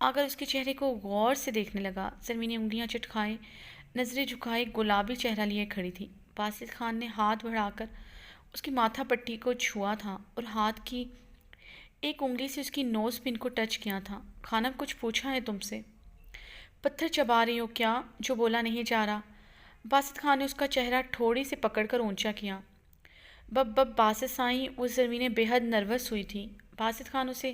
آ کر اس کے چہرے کو غور سے دیکھنے لگا۔ زرمینی انگلیاں چٹکھائے، نظریں جھکائے گلابی چہرہ لیے کھڑی تھی۔ باسط خان نے ہاتھ بڑھا کر اس کی ماتھا پٹی کو چھوا تھا اور ہاتھ کی ایک انگلی سے اس کی نوز پن کو ٹچ کیا تھا۔ خانم، کچھ پوچھا ہے تم سے؟ پتھر چبا رہی ہو کیا جو بولا نہیں جا رہا؟ باسط خان نے اس کا چہرہ ٹھوڑی سے پکڑ کر اونچا کیا۔ بب بب باسط سائیں، وہ زرمینیں بے حد نروس ہوئی تھی۔ باسط خان اسے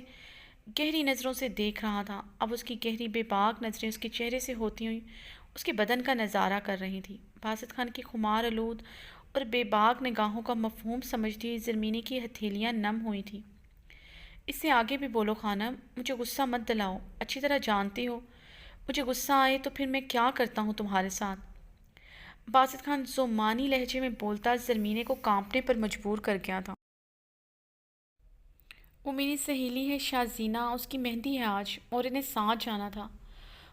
گہری نظروں سے دیکھ رہا تھا۔ اب اس کی گہری بے باک نظریں اس کے چہرے سے ہوتی ہوئی اس کے بدن کا نظارہ کر رہی تھی۔ باسط خان کی خمار آلود اور بے باک نگاہوں کا مفہوم سمجھتی ہوئی زرمینی کی ہتھیلیاں نم ہوئی تھیں۔ اس سے آگے بھی بولو خانم، مجھے غصہ مت دلاؤ، اچھی طرح جانتی ہو مجھے غصہ آئے تو پھر میں کیا کرتا ہوں تمہارے ساتھ۔ باسط خان زمانی لہجے میں بولتا زرمینے کو کانپنے پر مجبور کر گیا تھا۔ وہ میری سہیلی ہے شازینہ، اس کی مہندی ہے آج اور انہیں ساتھ جانا تھا،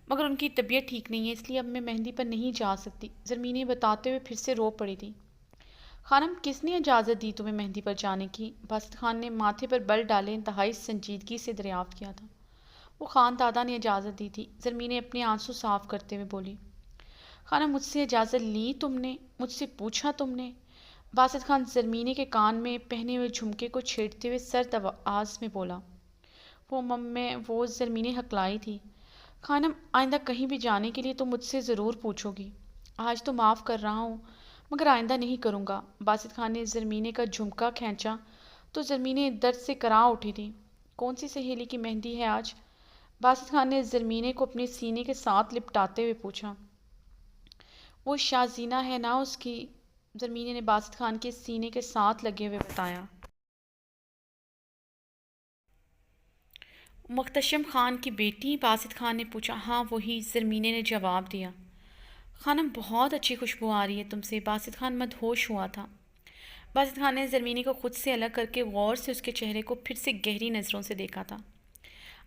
مگر ان کی طبیعت ٹھیک نہیں ہے، اس لیے اب میں مہندی پر نہیں جا سکتی۔ زرمینی بتاتے ہوئے پھر سے رو پڑی تھی۔ خانم، کس نے اجازت دی تمہیں مہندی پر جانے کی؟ باسط خان نے ماتھے پر بل ڈالے انتہائی سنجیدگی سے دریافت کیا تھا۔ وہ خان دادا نے اجازت دی تھی، زرمینی اپنے آنسو صاف کرتے ہوئے بولی۔ خانم، مجھ سے اجازت لی تم نے؟ مجھ سے پوچھا تم نے؟ باسط خان زرمینی کے کان میں پہنے ہوئے جھمکے کو چھیڑتے ہوئے سرد آواز میں بولا۔ وہ زرمینی ہکلائی تھی۔ خانم، آئندہ کہیں بھی جانے کے لیے تم مجھ سے ضرور پوچھو گی۔ آج تو معاف کر رہا ہوں مگر آئندہ نہیں کروں گا۔ باسط خان نے زرمینے کا جھمکا کھینچا تو زرمینے درد سے کراہ اٹھی تھی۔ کون سی سہیلی کی مہندی ہے آج؟ باسط خان نے زرمینے کو اپنے سینے کے ساتھ لپٹاتے ہوئے پوچھا۔ وہ شازینہ ہے نا اس کی، زرمینے نے باسط خان کے سینے کے ساتھ لگے ہوئے بتایا۔ محتشم خان کی بیٹی؟ باسط خان نے پوچھا۔ ہاں وہی، زرمینے نے جواب دیا۔ خانم، بہت اچھی خوشبو آ رہی ہے تم سے۔ باسط خان مدہوش ہوا تھا۔ باسط خان نے زرمینی کو خود سے الگ کر کے غور سے اس کے چہرے کو پھر سے گہری نظروں سے دیکھا تھا۔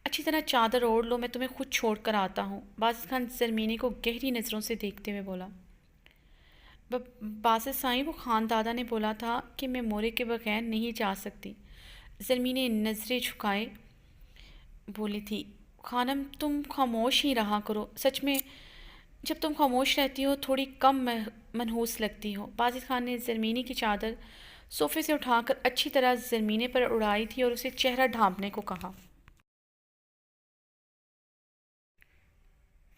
اچھی طرح چادر اوڑھ لو، میں تمہیں خود چھوڑ کر آتا ہوں، باسط خان زرمینی کو گہری نظروں سے دیکھتے ہوئے بولا۔ باسط سائیں، وہ خان دادا نے بولا تھا کہ میں مورے کے بغیر نہیں جا سکتی۔ زرمینی نظریں جھکائے بولی تھی۔ خانم، تم خاموش ہی رہا کرو، سچ میں جب تم خاموش رہتی ہو تھوڑی کم منحوس لگتی ہو۔ باسط خان نے زرمینی کی چادر صوفے سے اٹھا کر اچھی طرح زرمینے پر اڑائی تھی اور اسے چہرہ ڈھانپنے کو کہا۔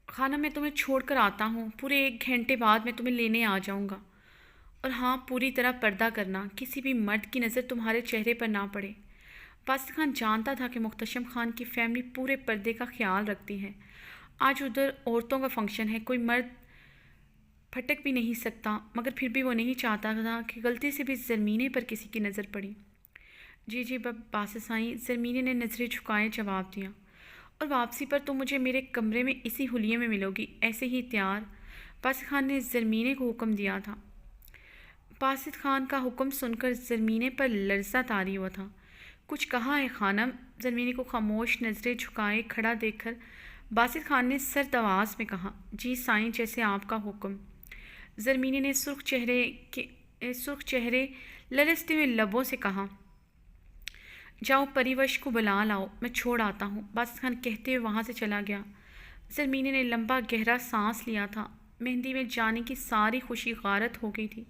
خانم، میں تمہیں چھوڑ کر آتا ہوں، پورے 1 گھنٹے بعد میں تمہیں لینے آ جاؤں گا، اور ہاں پوری طرح پردہ کرنا، کسی بھی مرد کی نظر تمہارے چہرے پر نہ پڑے۔ باسط خان جانتا تھا کہ محتشم خان کی فیملی پورے پردے کا خیال رکھتی ہے۔ آج ادھر عورتوں کا فنکشن ہے، کوئی مرد پھٹک بھی نہیں سکتا، مگر پھر بھی وہ نہیں چاہتا تھا کہ غلطی سے بھی زرمینے پر کسی کی نظر پڑی۔ جی جی باسط سائیں، زرمینے نے نظریں جھکائے جواب دیا، اور واپسی پر تم مجھے میرے کمرے میں اسی حلیے میں ملو گی، ایسے ہی تیار۔ باسط خان نے زرمینے کو حکم دیا تھا۔ باسط خان کا حکم سن کر زرمینے پر لرزہ طاری ہوا تھا۔ کچھ کہا ہے خانم؟ زرمینے کو خاموش نظریں جھکائے کھڑا دیکھ کر باسط خان نے سرد آواز میں کہا۔ جی سائیں، جیسے آپ کا حکم۔ زرمینے نے سرخ چہرے لرزتے ہوئے لبوں سے کہا۔ جاؤ پریوش کو بلا لاؤ، میں چھوڑ آتا ہوں، باسط خان کہتے ہوئے وہاں سے چلا گیا۔ زرمینے نے لمبا گہرا سانس لیا تھا۔ مہندی میں جانے کی ساری خوشی غارت ہو گئی تھی۔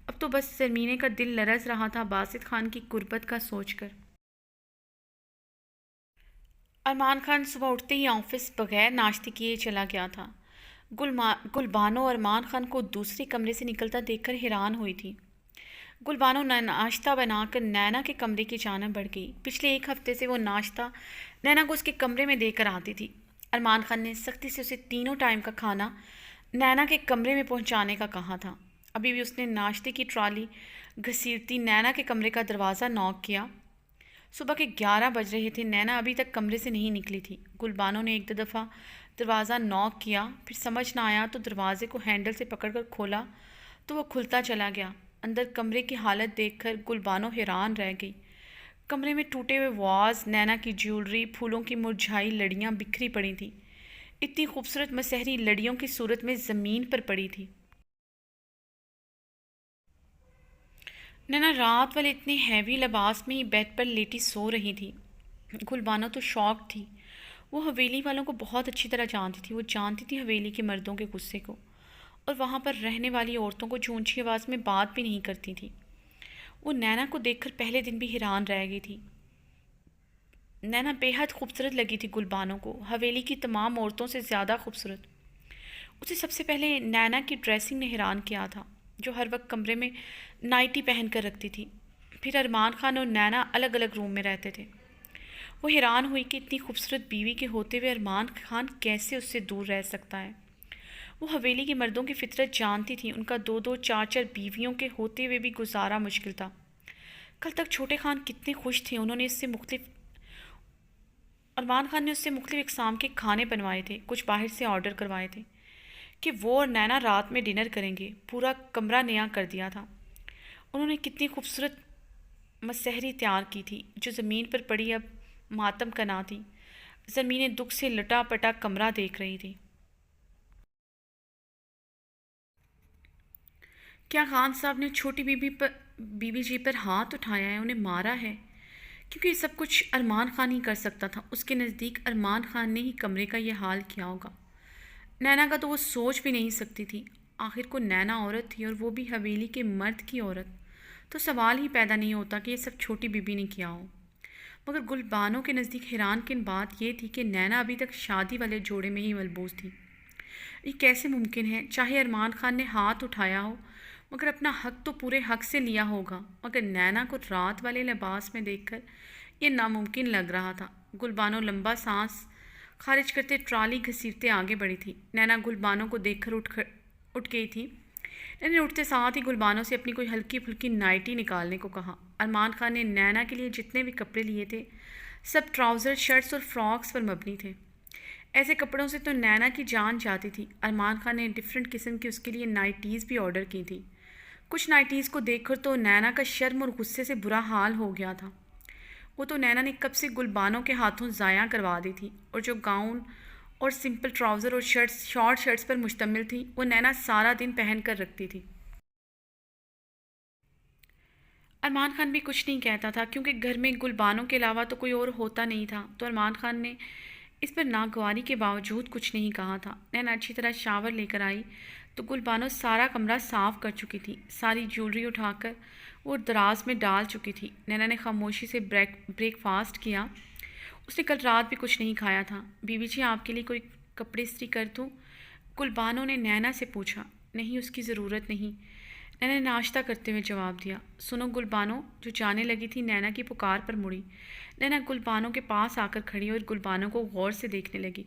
اب تو بس زرمینے کا دل لرز رہا تھا باسط خان کی غربت کا سوچ کر۔ ارمان خان صبح اٹھتے ہی آفس بغیر ناشتے کیے چلا گیا تھا۔ گلبانو ارمان خان کو دوسرے کمرے سے نکلتا دیکھ کر حیران ہوئی تھی۔ گلبانو ناشتہ بنا کر نینا کے کمرے کی جانب بڑھ گئی۔ پچھلے 1 ہفتے سے وہ ناشتہ نینا کو اس کے کمرے میں دے کر آتی تھی۔ ارمان خان نے سختی سے اسے 3 ٹائم کا کھانا نینا کے کمرے میں پہنچانے کا کہا تھا۔ ابھی بھی اس نے ناشتے کی ٹرالی گھسیٹتی نینا کے کمرے کا دروازہ نوک کیا۔ صبح کے 11 بج رہے تھے، نینا ابھی تک کمرے سے نہیں نکلی تھی۔ گلبانو نے 1-2 دفعہ دروازہ نوک کیا، پھر سمجھ نہ آیا تو دروازے کو ہینڈل سے پکڑ کر کھولا تو وہ کھلتا چلا گیا۔ اندر کمرے کی حالت دیکھ کر گلبانو حیران رہ گئی۔ کمرے میں ٹوٹے ہوئے واز، نینا کی جیولری، پھولوں کی مرجھائی لڑیاں بکھری پڑی تھیں۔ اتنی خوبصورت مسحری لڑیوں کی صورت میں زمین پر پڑی تھی۔ نینا رات والے اتنے ہیوی لباس میں ہی بیڈ پر لیٹی سو رہی تھی۔ گلبانو تو شاک تھی۔ وہ حویلی والوں کو بہت اچھی طرح جانتی تھی، وہ جانتی تھی حویلی کے مردوں کے غصے کو، اور وہاں پر رہنے والی عورتوں کو جو اونچی آواز میں بات بھی نہیں کرتی تھی۔ وہ نینا کو دیکھ کر پہلے دن بھی حیران رہ گئی تھی۔ نینا بے حد خوبصورت لگی تھی گلبانوں کو، حویلی کی تمام عورتوں سے زیادہ خوبصورت۔ اسے سب سے پہلے نینا کی ڈریسنگ نے حیران کیا تھا، جو ہر وقت کمرے میں نائٹی پہن کر رکھتی تھی۔ پھر ارمان خان اور نینا الگ الگ روم میں رہتے تھے۔ وہ حیران ہوئی کہ اتنی خوبصورت بیوی کے ہوتے ہوئے ارمان خان کیسے اس سے دور رہ سکتا ہے۔ وہ حویلی کے مردوں کی فطرت جانتی تھی، ان کا دو دو چار چار بیویوں کے ہوتے ہوئے بھی گزارا مشکل تھا۔ کل تک چھوٹے خان کتنے خوش تھے، ارمان خان نے اس سے مختلف اقسام کے کھانے بنوائے تھے، کچھ باہر سے آرڈر کروائے تھے کہ وہ اور نینا رات میں ڈنر کریں گے۔ پورا کمرہ نیا کر دیا تھا۔ انہوں نے کتنی خوبصورت مسحری تیار کی تھی جو زمین پر پڑی اب ماتم کا نہ تھی۔ زمینیں دکھ سے لٹا پٹا کمرہ دیکھ رہی تھی۔ کیا خان صاحب نے چھوٹی بی بی جی پر ہاتھ اٹھایا ہے، انہیں مارا ہے؟ کیونکہ یہ سب کچھ ارمان خان ہی کر سکتا تھا۔ اس کے نزدیک ارمان خان نے ہی کمرے کا یہ حال کیا ہوگا۔ نینا کا تو وہ سوچ بھی نہیں سکتی تھی۔ آخر کو نینا عورت تھی، اور وہ بھی حویلی کے مرد کی عورت، تو سوال ہی پیدا نہیں ہوتا کہ یہ سب چھوٹی بی بی نے کیا ہو۔ مگر گلبانوں کے نزدیک حیران کن بات یہ تھی کہ نینا ابھی تک شادی والے جوڑے میں ہی ملبوس تھی۔ یہ کیسے ممکن ہے؟ چاہے ارمان خان نے ہاتھ اٹھایا ہو، مگر اپنا حق تو پورے حق سے لیا ہوگا۔ مگر نینا کو رات والے لباس میں دیکھ کر یہ ناممکن لگ رہا تھا۔ گلبانوں لمبا سانس خارج کرتے ٹرالی گھسیٹتے آگے بڑھی تھی۔ نینا گلبانوں کو دیکھ کر اٹھ گئی تھی۔ نینا نے اٹھتے ساتھ ہی گلبانوں سے اپنی کوئی ہلکی پھلکی نائٹی نکالنے کو کہا۔ ارمان خان نے نینا کے لیے جتنے بھی کپڑے لیے تھے سب ٹراؤزر، شرٹس اور فراکس پر مبنی تھے۔ ایسے کپڑوں سے تو نینا کی جان جاتی تھی۔ ارمان خان نے ڈفرینٹ قسم کی اس کے لیے نائٹیز بھی آرڈر کی تھی۔ کچھ نائٹیز کو دیکھ کر تو نینا کا شرم اور غصے سے برا حال ہو گیا تھا۔ وہ تو نینا نے کب سے گلبانوں کے ہاتھوں ضائع کروا دی تھی، اور جو گاؤن اور سمپل ٹراؤزر اور شارٹ شرٹس پر مشتمل تھی وہ نینا سارا دن پہن کر رکھتی تھی۔ ارمان خان بھی کچھ نہیں کہتا تھا، کیونکہ گھر میں گلبانوں کے علاوہ تو کوئی اور ہوتا نہیں تھا، تو ارمان خان نے اس پر ناگواری کے باوجود کچھ نہیں کہا تھا۔ نینا اچھی طرح شاور لے کر آئی تو گلبانو سارا کمرہ صاف کر چکی تھی۔ ساری جیولری اٹھا کر وہ دراز میں ڈال چکی تھی۔ نینا نے خاموشی سے بریک فاسٹ کیا۔ اس نے کل رات بھی کچھ نہیں کھایا تھا۔ بی بی جی آپ کے لیے کوئی کپڑے استری کر دوں؟ گلبانو نے نینا سے پوچھا۔ نہیں، اس کی ضرورت نہیں، نینا نے ناشتہ کرتے ہوئے جواب دیا۔ سنو گلبانو، جو جانے لگی تھی نینا کی پکار پر مڑی۔ نینا گلبانو کے پاس آ کر کھڑی اور گلبانو کو غور سے دیکھنے لگی۔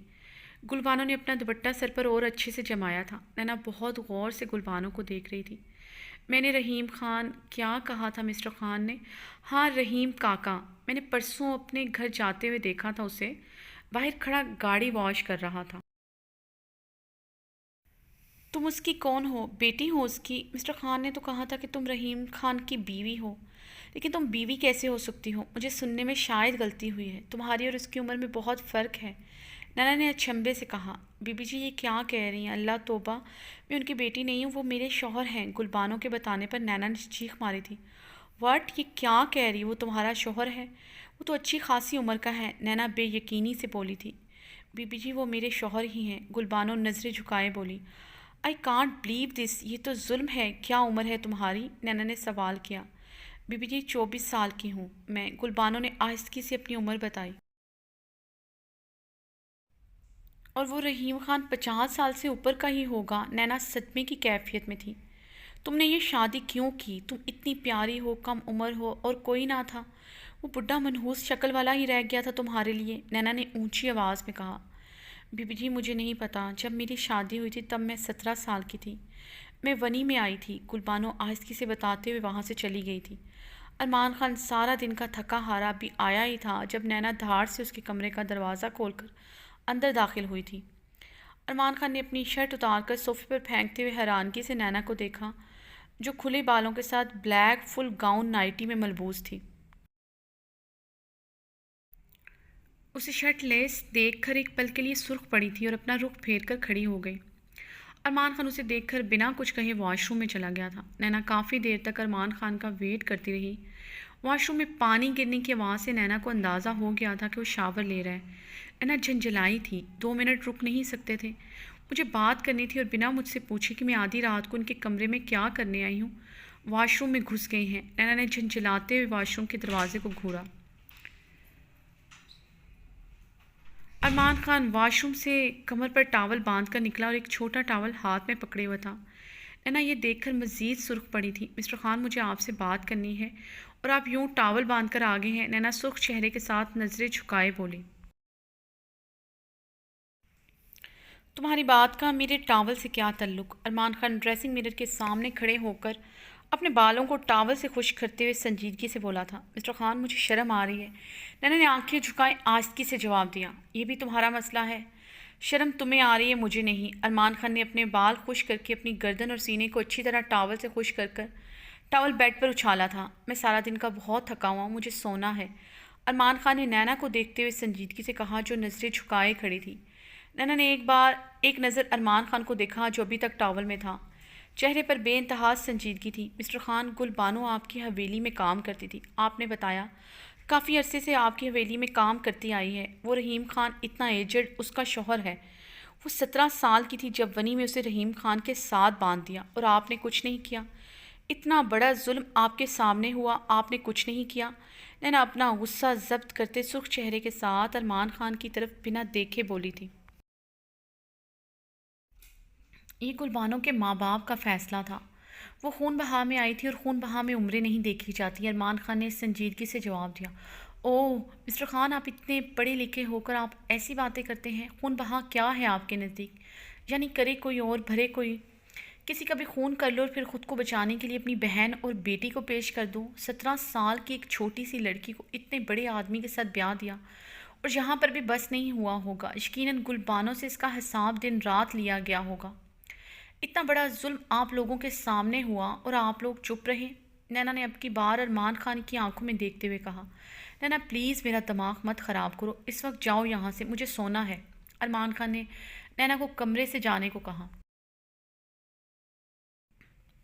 گلبانو نے اپنا دوپٹہ سر پر اور اچھے سے جمایا تھا۔ نینا بہت غور سے گلبانو کو دیکھ رہی تھی۔ میں نے رحیم خان کیا کہا تھا مسٹر خان نے؟ ہاں، رحیم کاکا، میں نے پرسوں اپنے گھر جاتے ہوئے دیکھا تھا، اسے باہر کھڑا گاڑی واش کر رہا تھا۔ تم اس کی کون ہو؟ بیٹی ہو اس کی؟ مسٹر خان نے تو کہا تھا کہ تم رحیم خان کی بیوی ہو، لیکن تم بیوی کیسے ہو سکتی ہو؟ مجھے سننے میں شاید غلطی ہوئی ہے، تمہاری اور اس کی عمر میں بہت فرق ہے، نینا نے اچنبھے سے کہا۔ بی بی جی یہ کیا کہہ رہی ہیں؟ اللہ توبہ، میں ان کی بیٹی نہیں ہوں، وہ میرے شوہر ہیں۔ گلبانو کے بتانے پر نینا نے چیخ ماری تھی۔ واٹ؟ یہ کیا کہہ رہی؟ وہ تمہارا شوہر ہے؟ وہ تو اچھی خاصی عمر کا ہے، نینا بے یقینی سے بولی تھی۔ بی بی جی وہ میرے شوہر ہی ہیں، گلبانو نظریں جھکائے بولی۔ آئی کانٹ بلیو دس، یہ تو ظلم ہے۔ کیا عمر ہے تمہاری؟ نینا نے سوال کیا۔ بی بی جی 24 سال کی ہوں میں، گلبانو نے آہستگی سے اپنی عمر بتائی۔ اور وہ رحیم خان 50 سال سے اوپر کا ہی ہوگا، نینا صدمے کی کیفیت میں تھی۔ تم نے یہ شادی کیوں کی؟ تم اتنی پیاری ہو، کم عمر ہو، اور کوئی نہ تھا، وہ بڈھا منحوس شکل والا ہی رہ گیا تھا تمہارے لیے، نینا نے اونچی آواز میں کہا۔ بی بی جی مجھے نہیں پتا، جب میری شادی ہوئی تھی تب میں 17 سال کی تھی، میں ونی میں آئی تھی، گلبانو آہستگی سے بتاتے ہوئے وہاں سے چلی گئی تھی۔ ارمان خان سارا دن کا تھکا ہارا بھی آیا ہی تھا جب نینا دھاڑ سے اس کے کمرے کا دروازہ کھول کر اندر داخل ہوئی تھی۔ ارمان خان نے اپنی شرٹ اتار کر صوفے پر پھینکتے ہوئے حیرانگی سے نینا کو دیکھا، جو کھلے بالوں کے ساتھ بلیک فل گاؤن نائٹی میں ملبوس تھی۔ اسے شرٹ لیس دیکھ کر ایک پل کے لیے سرخ پڑی تھی اور اپنا رخ پھیر کر کھڑی ہو گئی۔ ارمان خان اسے دیکھ کر بنا کچھ کہے واش روم میں چلا گیا تھا۔ نینا کافی دیر تک ارمان خان کا ویٹ کرتی رہی۔ واش روم میں پانی گرنے کی آواز سے نینا کو اندازہ ہو گیا تھا کہ وہ شاور لے رہا ہے۔ نینا جھنجھلائی تھی، 2 منٹ رک نہیں سکتے تھے؟ مجھے بات کرنی تھی اور بنا مجھ سے پوچھے کہ میں آدھی رات کو ان کے کمرے میں کیا کرنے آئی ہوں، واش روم میں گھس گئے ہیں۔ نینا نے جھنجھلاتے ہوئے واش روم کے دروازے کو گھورا۔ ارمان خان واش روم سے کمر پر ٹاول باندھ کر نکلا اور ایک چھوٹا ٹاول ہاتھ میں پکڑے ہوا تھا۔ نینا یہ دیکھ کر مزید سرخ پڑی تھی۔ مسٹر خان، مجھے آپ سے بات کرنی ہے اور آپ یوں ٹاول باندھ کر آگے ہیں۔ نینا سرخ چہرے کے ساتھ نظریں جھکائے بولی۔ تمہاری بات کا میرے ٹاول سے کیا تعلق؟ ارمان خان ڈریسنگ میرر کے سامنے کھڑے ہو کر اپنے بالوں کو ٹاول سے خشک کرتے ہوئے سنجیدگی سے بولا تھا۔ مسٹر خان، مجھے شرم آ رہی ہے۔ نینا نے آنکھیں جھکائے آہستگی سے جواب دیا۔ یہ بھی تمہارا مسئلہ ہے؟ شرم تمہیں آ رہی ہے، مجھے نہیں۔ ارمان خان نے اپنے بال خشک کر کے اپنی گردن اور سینے کو اچھی طرح ٹاول سے خشک کر کر ٹاول بیڈ پر اچھالا تھا۔ میں سارا دن کا بہت تھکا ہوا ہوں، مجھے سونا ہے۔ ارمان خان نے نینا کو دیکھتے ہوئے سنجیدگی سے کہا، جو نظریں جھکائے کھڑی تھی۔ نینا نے ایک نظر ارمان خان کو دیکھا جو ابھی تک ٹاول میں تھا۔ چہرے پر بے انتہا سنجیدگی تھی۔ مسٹر خان، گل بانو آپ کی حویلی میں کام کرتی تھی، آپ نے بتایا۔ کافی عرصے سے آپ کی حویلی میں کام کرتی آئی ہے۔ وہ رحیم خان اتنا ایجڈ اس کا شوہر ہے۔ وہ 17 سال کی تھی جب ونی میں اسے رحیم خان کے ساتھ باندھ دیا اور آپ نے کچھ نہیں کیا۔ اتنا بڑا ظلم آپ کے سامنے ہوا، آپ نے کچھ نہیں کیا۔ نینا اپنا غصہ ضبط کرتے سرخ چہرے کے ساتھ ارمان خان کی طرف بنا دیکھے بولی تھی۔ یہ گل بانو کے ماں باپ کا فیصلہ تھا۔ وہ خون بہا میں آئی تھی اور خون بہا میں عمریں نہیں دیکھی جاتی۔ ارمان خان نے سنجیدگی سے جواب دیا۔ اوہ مسٹر خان، آپ اتنے پڑھے لکھے ہو کر آپ ایسی باتیں کرتے ہیں۔ خون بہا کیا ہے آپ کے نزدیک؟ یعنی کرے کوئی اور بھرے کوئی، کسی کا بھی خون کر لو اور پھر خود کو بچانے کے لیے اپنی بہن اور بیٹی کو پیش کر دو۔ 17 سال کی ایک چھوٹی سی لڑکی کو اتنے بڑے آدمی کے ساتھ بیاہ دیا اور یہاں پر بھی بس نہیں ہوا ہوگا۔ یقیناً گل بانو سے اس کا حساب دن رات لیا گیا ہوگا۔ اتنا بڑا ظلم آپ لوگوں کے سامنے ہوا اور آپ لوگ چپ رہے۔ نینا نے اب کی بار ارمان خان کی آنکھوں میں دیکھتے ہوئے کہا۔ نینا پلیز میرا دماغ مت خراب کرو، اس وقت جاؤ یہاں سے، مجھے سونا ہے۔ ارمان خان نے نینا کو کمرے سے جانے کو کہا۔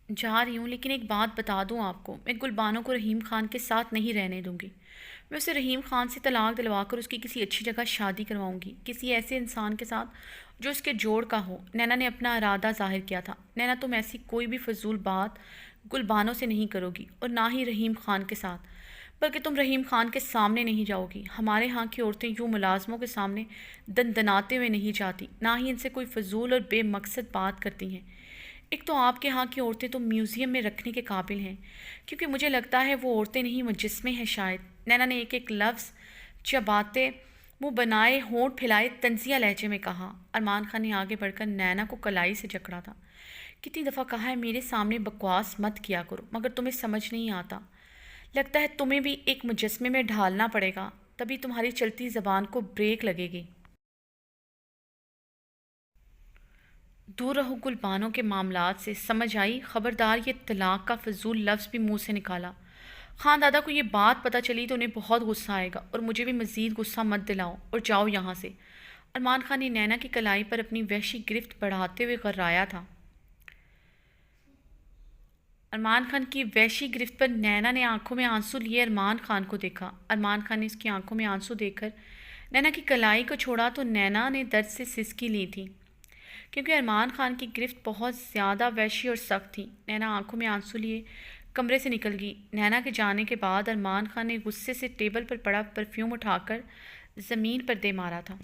جا رہی ہوں، لیکن ایک بات بتا دوں آپ کو، میں گل بانو کو رحیم خان کے ساتھ نہیں رہنے دوں گی۔ میں اسے رحیم خان سے طلاق دلوا کر اس کی کسی اچھی جگہ شادی کرواؤں گی، کسی ایسے انسان کے ساتھ جو اس کے جوڑ کا ہو۔ نینا نے اپنا ارادہ ظاہر کیا تھا۔ نینا، تم ایسی کوئی بھی فضول بات گل بانو سے نہیں کرو گی اور نہ ہی رحیم خان کے ساتھ، بلکہ تم رحیم خان کے سامنے نہیں جاؤ گی۔ ہمارے ہاں کی عورتیں یوں ملازموں کے سامنے دندناتے ہوئے نہیں جاتی، نہ ہی ان سے کوئی فضول اور بے مقصد بات کرتی ہیں۔ ایک تو آپ کے ہاں کی عورتیں تو میوزیم میں رکھنے کے قابل ہیں، کیونکہ مجھے لگتا ہے وہ عورتیں نہیں مجسمے ہیں شاید۔ نینا نے ایک ایک لفظ چباتے منہ بنائے ہونٹ پھیلائے طنزیہ لہجے میں کہا۔ ارمان خان نے آگے بڑھ کر نینا کو کلائی سے جکڑا تھا۔ کتنی دفعہ کہا ہے میرے سامنے بکواس مت کیا کرو، مگر تمہیں سمجھ نہیں آتا۔ لگتا ہے تمہیں بھی ایک مجسمے میں ڈھالنا پڑے گا، تبھی تمہاری چلتی زبان کو بریک لگے گی۔ دور رہو گل بانو کے معاملات سے، سمجھ آئی؟ خبردار یہ طلاق کا فضول لفظ بھی منہ سے نکالا۔ خان دادا کو یہ بات پتہ چلی تو انہیں بہت غصہ آئے گا، اور مجھے بھی مزید غصہ مت دلاؤ اور جاؤ یہاں سے۔ ارمان خان نے نینا کی کلائی پر اپنی وحشی گرفت بڑھاتے ہوئے غرایا تھا۔ ارمان خان کی وحشی گرفت پر نینا نے آنکھوں میں آنسو لیے ارمان خان کو دیکھا۔ ارمان خان نے اس کی آنکھوں میں آنسو دیکھ کر نینا کی کلائی کو چھوڑا تو نینا نے درد سے سسکی لی تھی، کیونکہ ارمان خان کی گرفت بہت زیادہ وحشی اور سخت تھی۔ نینا آنکھوں میں آنسو لیے کمرے سے نکل گئی۔ نینا کے جانے کے بعد ارمان خان نے غصے سے ٹیبل پر پڑا پرفیوم اٹھا کر زمین پر دے مارا تھا۔